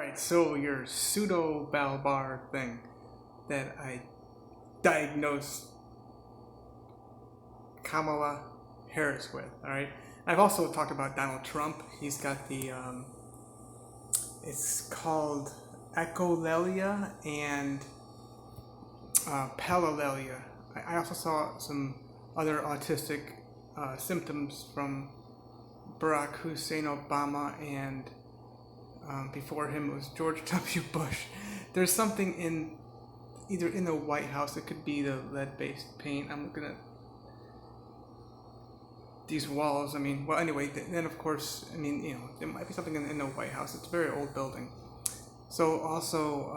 Alright, so your pseudobalbar thing that I diagnosed Kamala Harris with, alright? I've also talked about Donald Trump. He's got it's called echolalia and palilalia. I also saw some other autistic symptoms from Barack Hussein Obama and before him it was George W. Bush. There's something either in the White House, it could be the lead-based paint. I'm looking at these walls. Well, anyway, then of course, there might be something in the White House. It's a very old building. So also,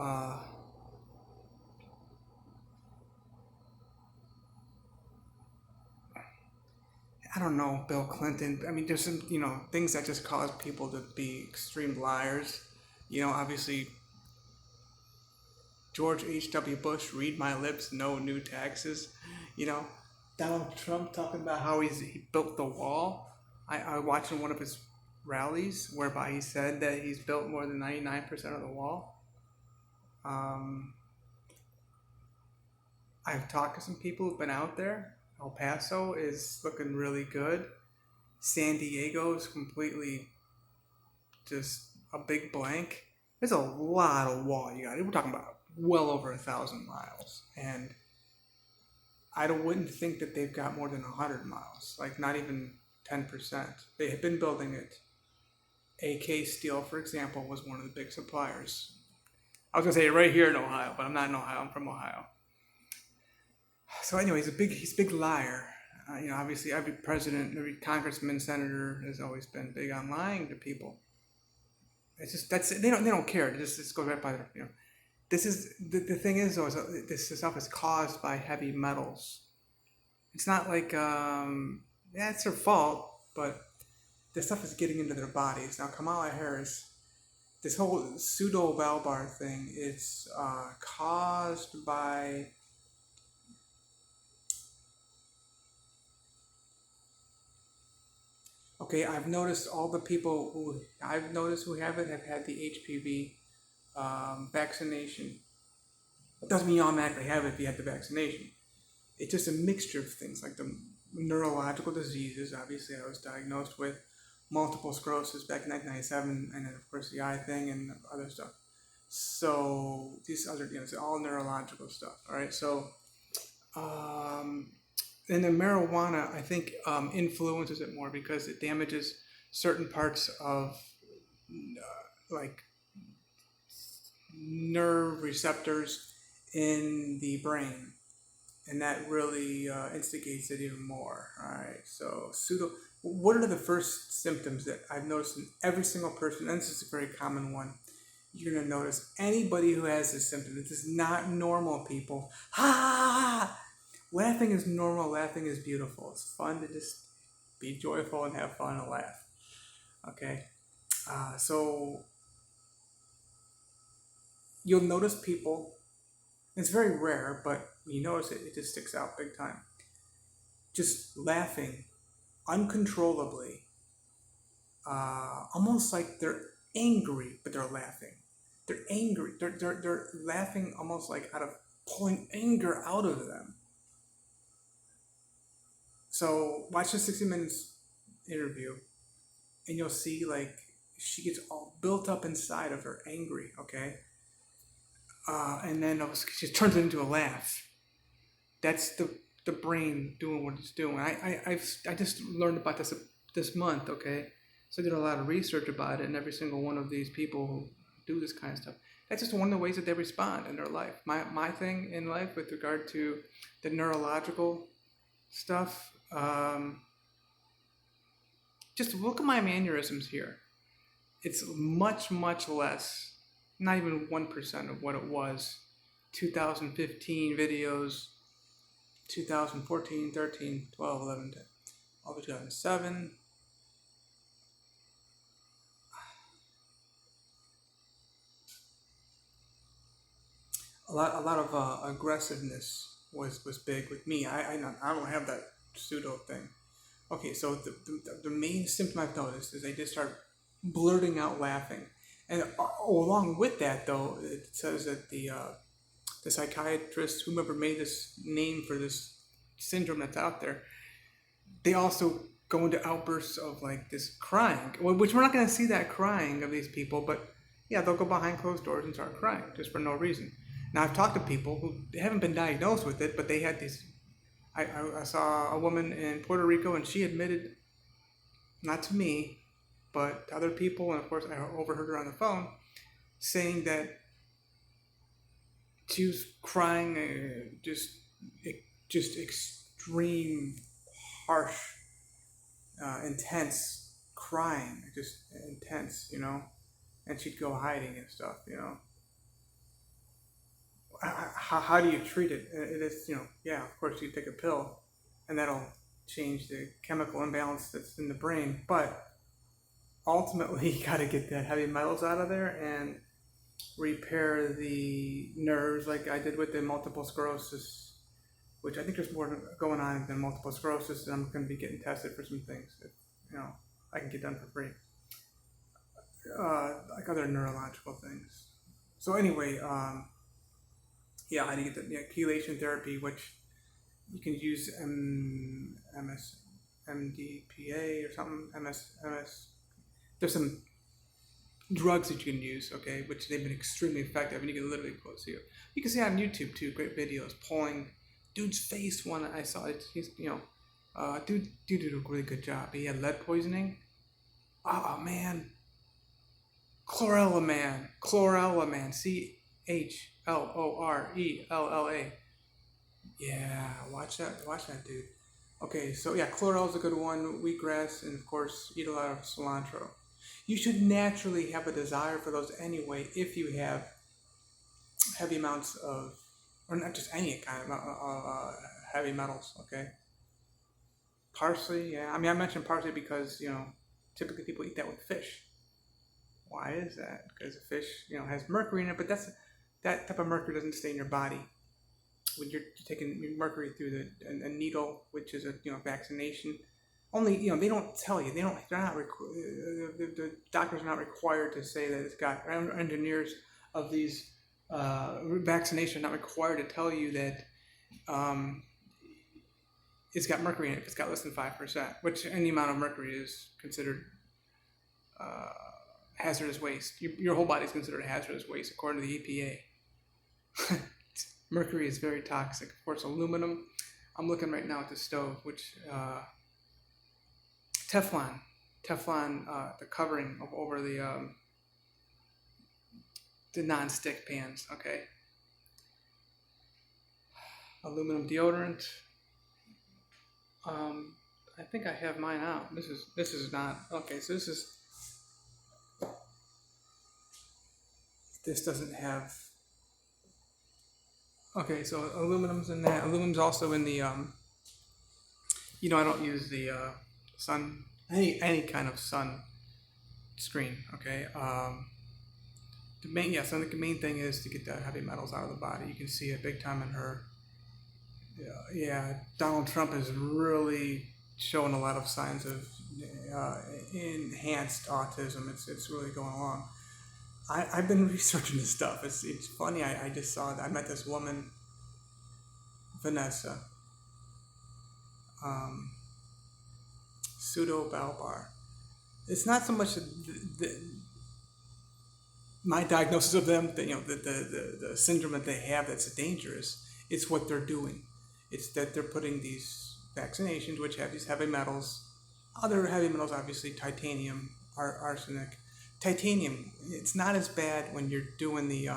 I don't know, Bill Clinton. There's some, things that just cause people to be extreme liars. Obviously, George H.W. Bush, read my lips, no new taxes. Donald Trump talking about how he built the wall. I watched in one of his rallies whereby he said that he's built more than 99% of the wall. I've talked to some people who've been out there. El Paso is looking really good. San Diego is completely just a big blank. There's a lot of wall you got. We're talking about well over 1,000 miles. And I wouldn't think that they've got more than 100 miles, like not even 10%. They have been building it. AK Steel, for example, was one of the big suppliers. I was going to say right here in Ohio, but I'm not in Ohio. I'm from Ohio. So anyway, he's a big liar. Obviously every president, every congressman, senator has always been big on lying to people. It's just they don't care. It just goes right by their This is the thing is though, this stuff is caused by heavy metals. It's not like it's their fault, but this stuff is getting into their bodies. Now Kamala Harris, this whole pseudobalbar thing, it's caused by I've noticed all the people who have it have had the HPV vaccination. It doesn't mean you automatically have it if you had the vaccination. It's just a mixture of things like the neurological diseases. Obviously, I was diagnosed with multiple sclerosis back in 1997, and then of course the eye thing and other stuff. So these other, it's all neurological stuff. All right, so and the marijuana, I think, influences it more because it damages certain parts of like nerve receptors in the brain, and that really instigates it even more. All right, so what are the first symptoms that I've noticed in every single person, and this is a very common one? You're going to notice anybody who has this symptom. This is not normal, people. Laughing is normal. Laughing is beautiful. It's fun to just be joyful and have fun and laugh. Okay? So you'll notice people, it's very rare, but when you notice it, it just sticks out big time. Just laughing uncontrollably, almost like they're angry, but they're laughing. They're angry. They're laughing almost like out of pulling anger out of them. So watch the 60 Minutes interview, and you'll see like she gets all built up inside of her, angry. Okay, and then she turns it into a laugh. That's the brain doing what it's doing. I just learned about this month. Okay, so I did a lot of research about it, and every single one of these people who do this kind of stuff, that's just one of the ways that they respond in their life. My thing in life with regard to the neurological stuff. Just look at my mannerisms here. It's much, much less, not even 1% of what it was. 2015 videos, 2014, 13, 12, 11, 10, all the 2007. A lot of aggressiveness was big with me. I don't have that pseudo thing. Okay, so the main symptom I've noticed is they just start blurting out laughing. And along with that, though, it says that the psychiatrist, whomever made this name for this syndrome that's out there, they also go into outbursts of like this crying, which we're not going to see that crying of these people, but yeah, they'll go behind closed doors and start crying just for no reason. Now, I've talked to people who haven't been diagnosed with it, but they had these. I saw a woman in Puerto Rico, and she admitted, not to me, but to other people, and of course, I overheard her on the phone saying that she was crying, just extreme, harsh, intense crying, just intense, and she'd go hiding and stuff. How do you treat it? It is, yeah, of course you take a pill, and that'll change the chemical imbalance that's in the brain, but ultimately you got to get that heavy metals out of there and repair the nerves, like I did with the multiple sclerosis, which I think there's more going on than multiple sclerosis, and I'm going to be getting tested for some things that I can get done for free, like other neurological things. So anyway, yeah, I did get the chelation therapy, which you can use MDPA or something. MS. There's some drugs that you can use, okay, which they've been extremely effective, and you can literally pull it. So you can see on YouTube too, great videos pulling dude's face. One I saw, he's dude did a really good job. He had lead poisoning. Oh man, Chlorella man, CHLORELLA. Yeah, watch that dude. Okay, so yeah, Chlorella a good one. Wheatgrass, and of course, eat a lot of cilantro. You should naturally have a desire for those anyway if you have heavy amounts of, or not just any kind of heavy metals. Okay. Parsley, yeah. I mean, I mentioned parsley because typically people eat that with fish. Why is that? Because the fish, has mercury in it, but that type of mercury doesn't stay in your body. When you're taking mercury through a needle, which is a vaccination, only they don't tell you. They're not the doctors are not required to say that it's got, engineers of these vaccinations are not required to tell you that it's got mercury in it if it's got less than 5%, which any amount of mercury is considered hazardous waste. Your whole body is considered hazardous waste according to the EPA. Mercury is very toxic. Of course, aluminum. I'm looking right now at the stove, which Teflon, the covering over the non-stick pans. Okay. Aluminum deodorant. I think I have mine out. This is not okay. So this doesn't have. Okay, so aluminum's in that. Aluminum's also in the I don't use the sun, any kind of sun screen. Okay. The main thing is to get the heavy metals out of the body. You can see it big time in her. Yeah, Donald Trump is really showing a lot of signs of enhanced autism. It's really going along. I've been researching this stuff. It's funny. I just saw that. I met this woman, Vanessa, pseudobalbar. It's not so much my diagnosis of them, the syndrome that they have that's dangerous. It's what they're doing. It's that they're putting these vaccinations, which have these heavy metals, other heavy metals, obviously titanium, arsenic. Titanium, it's not as bad when you're doing the,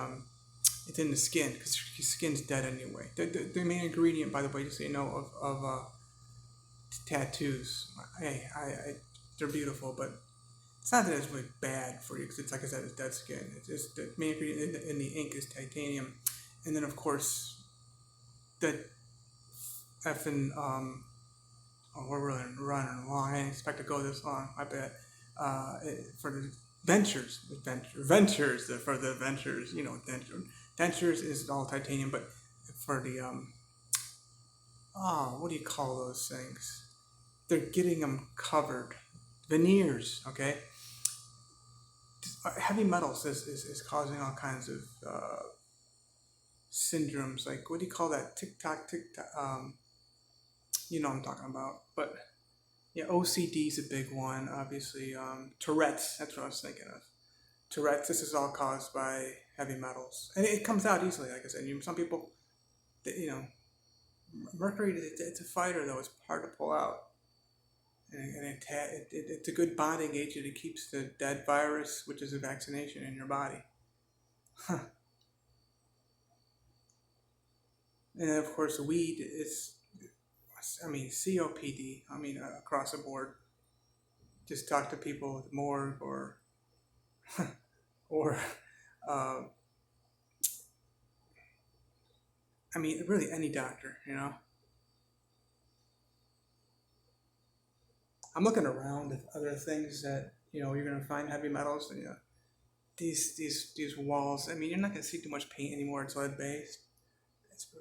it's in the skin, because your skin's dead anyway. The main ingredient, by the way, just so you know, of tattoos, hey, they're beautiful, but it's not that it's really bad for you, because it's, like I said, it's dead skin. It's just the main ingredient in the ink is titanium. And then, of course, the effing, we're really running long. I didn't expect to go this long, I bet. For the ventures, for the ventures, dentures is all titanium, but for the, what do you call those things? They're getting them covered. Veneers, okay? heavy metals is causing all kinds of syndromes. Like, what do you call that? Tick tock. You know what I'm talking about. But yeah, OCD is a big one, obviously. Tourette's, that's what I was thinking of. Tourette's, this is all caused by heavy metals. And it comes out easily, like I said. Some people, you know, Mercury, it's a fighter, though. It's hard to pull out. And it's a good bonding agent. It keeps the dead virus, which is a vaccination, in your body. And of course, weed is, COPD. Across the board. Just talk to people with morgue or uh, really any doctor. I'm looking around at other things that you're gonna find heavy metals. And these walls. You're not gonna see too much paint anymore. It's lead based.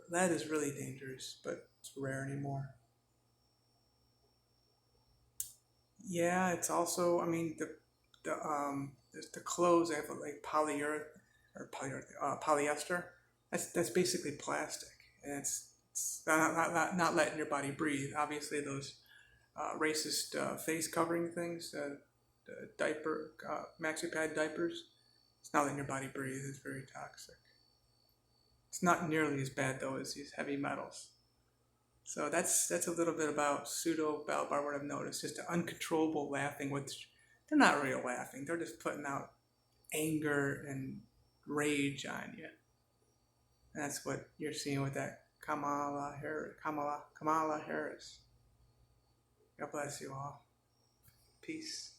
Lead is really dangerous, but it's rare anymore. Yeah, it's also. The clothes, they have like polyester. That's basically plastic, and it's not letting your body breathe. Obviously, those racist face covering things, the diaper, maxi pad diapers. It's not letting your body breathe. It's very toxic. It's not nearly as bad though as these heavy metals. So that's a little bit about pseudobalbar. What I've noticed, just the uncontrollable laughing. Which they're not real laughing. They're just putting out anger and rage on you. And that's what you're seeing with that Kamala Harris. God bless you all. Peace.